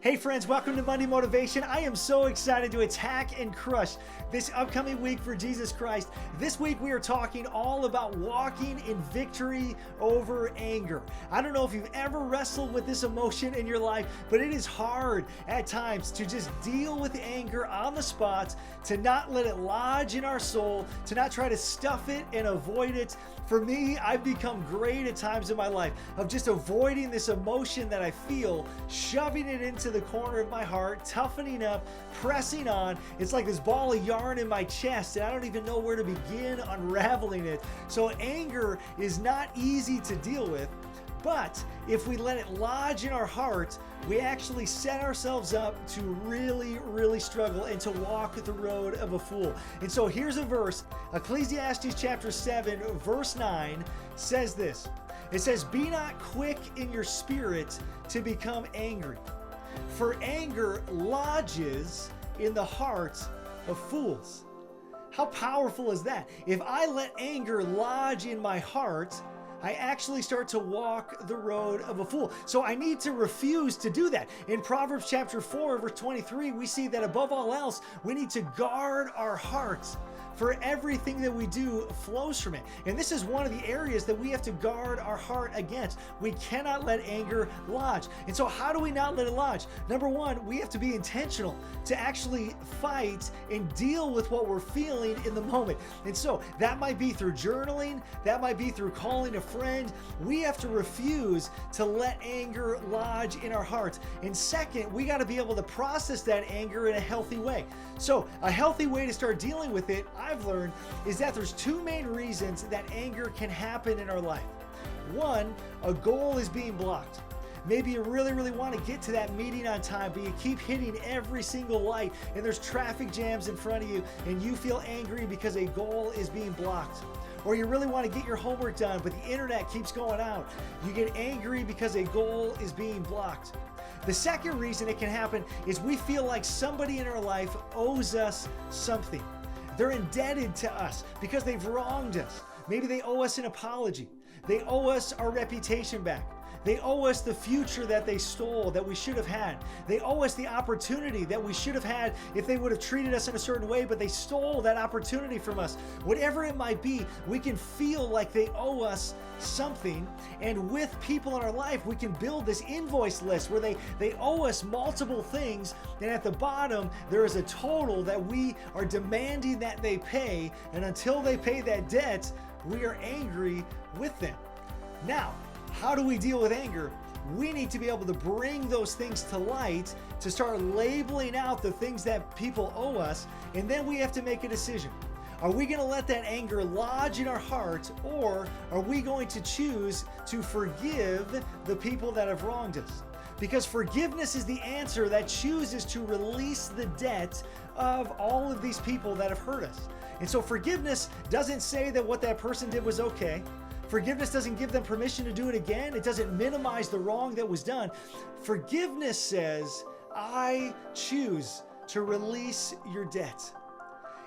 Hey friends, welcome to Monday Motivation. I am so excited to attack and crush this upcoming week for Jesus Christ. This week we are talking all about walking in victory over anger. I don't know if you've ever wrestled with this emotion in your life, but it is hard at times to just deal with anger on the spot, to not let it lodge in our soul, to not try to stuff it and avoid it. For me, I've become great at times in my life of just avoiding this emotion that I feel, shoving it into the corner of my heart, toughening up, pressing on. It's like this ball of yarn in my chest, and I don't even know where to begin unraveling it. So anger is not easy to deal with, but if we let it lodge in our heart, we actually set ourselves up to really struggle and to walk the road of a fool. And so here's a verse. Ecclesiastes chapter 7, verse 9 says this. It says, "Be not quick in your spirit to become angry, for anger lodges in the heart of fools." How powerful is that? If I let anger lodge in my heart, I actually start to walk the road of a fool. So I need to refuse to do that. In Proverbs chapter 4, verse 23, we see that above all else, we need to guard our hearts, for everything that we do flows from it. And this is one of the areas that we have to guard our heart against. We cannot let anger lodge. And so how do we not let it lodge? Number one, we have to be intentional to actually fight and deal with what we're feeling in the moment. And so that might be through journaling, that might be through calling a friend. We have to refuse to let anger lodge in our hearts. And second, we got to be able to process that anger in a healthy way. So a healthy way to start dealing with it, I've learned, is that there's two main reasons that anger can happen in our life. One, a goal is being blocked. Maybe you really want to get to that meeting on time, but you keep hitting every single light and there's traffic jams in front of you and you feel angry because a goal is being blocked. Or you really want to get your homework done, but the internet keeps going out. You get angry because a goal is being blocked. The second reason it can happen is we feel like somebody in our life owes us something. They're indebted to us because they've wronged us. Maybe they owe us an apology. They owe us our reputation back. They owe us the future that they stole that we should have had. They owe us the opportunity that we should have had if they would have treated us in a certain way, but they stole that opportunity from us. Whatever it might be, we can feel like they owe us something. And with people in our life, we can build this invoice list where they owe us multiple things. And at the bottom, there is a total that we are demanding that they pay. And until they pay that debt, we are angry with them. Now, how do we deal with anger? We need to be able to bring those things to light, to start labeling out the things that people owe us, and then we have to make a decision. Are we going to let that anger lodge in our heart, or are we going to choose to forgive the people that have wronged us? Because forgiveness is the answer that chooses to release the debt of all of these people that have hurt us. And so forgiveness doesn't say that what that person did was okay. Forgiveness doesn't give them permission to do it again. It doesn't minimize the wrong that was done. Forgiveness says, I choose to release your debt.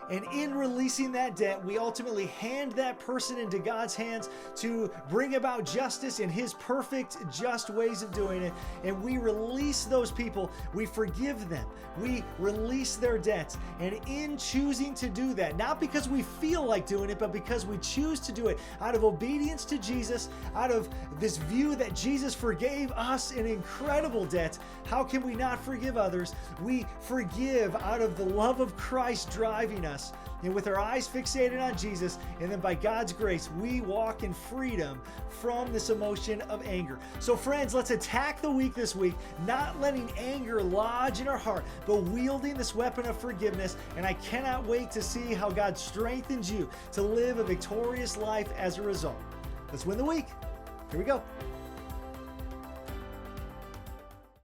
And in releasing that debt, we ultimately hand that person into God's hands to bring about justice in His perfect, just ways of doing it. And we release those people. We forgive them. We release their debts. And in choosing to do that, not because we feel like doing it, but because we choose to do it out of obedience to Jesus, out of this view that Jesus forgave us an incredible debt, how can we not forgive others? We forgive out of the love of Christ driving us. And with our eyes fixated on Jesus, and then by God's grace, we walk in freedom from this emotion of anger. So friends, let's attack the week this week, not letting anger lodge in our heart, but wielding this weapon of forgiveness. And I cannot wait to see how God strengthens you to live a victorious life as a result. Let's win the week. Here we go.